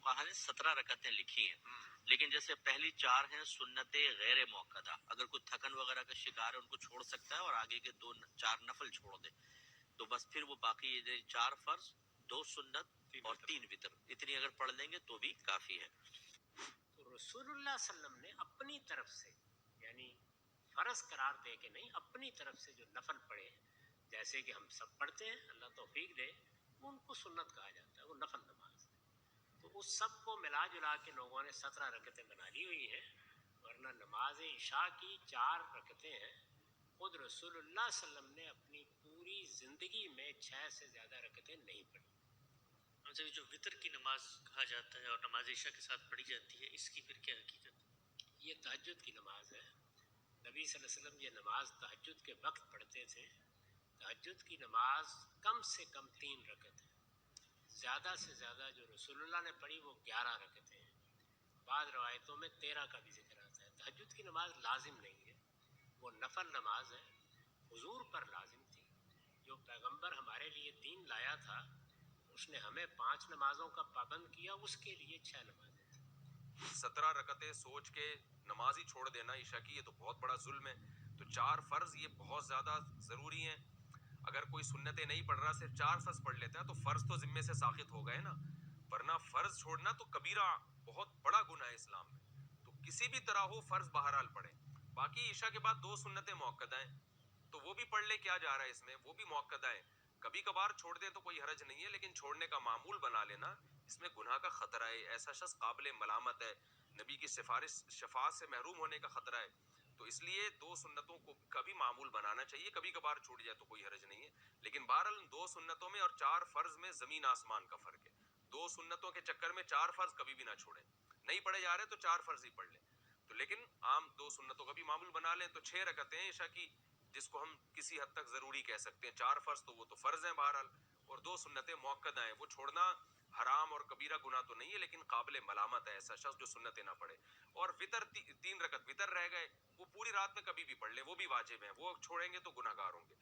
فقہا نے 17 رکعتیں لکھی ہیں، لیکن جیسے پہلی 4 ہیں سنت غیر موقدہ، اگر کوئی تھکن وغیرہ کا شکار ہے ان کو چھوڑ سکتا ہے اور آگے کے 4 نفل چھوڑ دے، تو بس پھر وہ باقی 4 فرض، 2 سنت اور 3 وتر، اتنی اگر پڑھ لیں گے تو بھی کافی ہے۔ تو رسول اللہ صلی اللہ علیہ وسلم نے اپنی طرف سے، یعنی فرض قرار دے کے نہیں، اپنی طرف سے جو نفل پڑھے جیسے کہ ہم سب پڑھتے ہیں، اللہ توفیق دے، ان کو سنت کہا جاتا ہے، وہ نفل نماز ہے۔ تو اس سب کو ملا جلا کے لوگوں نے 17 رکعتیں بنا لی ہوئی ہیں، ورنہ نماز عشاء کی 4 رکعتیں ہیں۔ خود رسول اللہ صلی اللہ علیہ وسلم نے اپنی پوری زندگی میں 6 سے زیادہ رکعتیں نہیں پڑھی۔ جو وطر کی نماز کہا جاتا ہے اور نماز عشاء کے ساتھ پڑھی جاتی ہے، اس کی پھر کیا حقیقت؟ یہ تہجد کی نماز ہے۔ نبی صلی اللہ علیہ وسلم یہ نماز تہجد کے وقت پڑھتے تھے۔ تہجد کی نماز کم سے کم 3 رکعت ہے، زیادہ سے زیادہ جو رسول اللہ نے پڑھی وہ 11 رکعتیں ہیں، بعض روایتوں میں 13 کا بھی ذکر آتا ہے۔ تہجد کی نماز لازم نہیں ہے، وہ نفل نماز ہے، حضور پر لازم تھی۔ جو پیغمبر ہمارے لیے دین لایا تھا اس نے ہمیں 5 نمازوں کا پابند کیا، اس کے لیے 6 نمازیں تھیں۔ 17 رکعتیں سوچ کے نماز ہی چھوڑ دینا عشاء کی، یہ تو بہت بڑا ظلم ہے۔ تو 4 فرض یہ بہت زیادہ ضروری ہیں۔ اگر کوئی سنتیں نہیں پڑھ رہا، صرف 4 فرض پڑھ لیتا ہے تو فرض تو ذمے سے ساقط ہو گئے نا، ورنہ فرض چھوڑنا تو کبیرہ بہت بڑا گناہ ہے اسلام میں۔ تو کسی بھی طرح ہو فرض بہرحال پڑھیں۔ باقی عشاء کے بعد 2 سنتیں مؤکدہ ہیں تو وہ بھی پڑھ لے، کیا جا رہا ہے اس میں، وہ بھی مؤکدہ ہیں۔ کبھی کبھار چھوڑ دیں تو کوئی حرج نہیں ہے، لیکن چھوڑنے کا معمول بنا لینا اس میں گناہ کا خطرہ ہے، ایسا شخص قابل ملامت ہے، نبی کی شفاعت سے محروم ہونے کا خطرہ ہے۔ تو اس لیے 2 سنتوں کو کبھی معمول بنانا چاہیے، کبھی کبھار چھوٹ جائے تو کوئی حرج نہیں ہے، لیکن بہرحال 2 سنتوں میں اور 4 فرض میں زمین آسمان کا فرق ہے۔ 2 سنتوں کے چکر میں 4 فرض کبھی بھی نہ چھوڑیں، نہیں پڑھے جا رہے تو 4 فرض ہی پڑھ لیں، تو لیکن عام 2 سنتوں کا بھی معمول بنا لیں۔ تو 6 رکعتیں ہیں عشاء کی، جس کو ہم کسی حد تک ضروری کہہ سکتے ہیں۔ 4 فرض تو وہ تو فرض ہیں بہرحال، اور 2 سنتیں مؤکدہ ہیں، وہ چھوڑنا حرام اور کبیرہ گناہ تو نہیں ہے، لیکن قابل ملامت ہے ایسا شخص جو سنتیں نہ پڑھے۔ اور وطر 3 رکعت وطر رہ گئے، وہ پوری رات میں کبھی بھی پڑھ لیں، وہ بھی واجب ہیں، وہ چھوڑیں گے تو گناہگار ہوں گے۔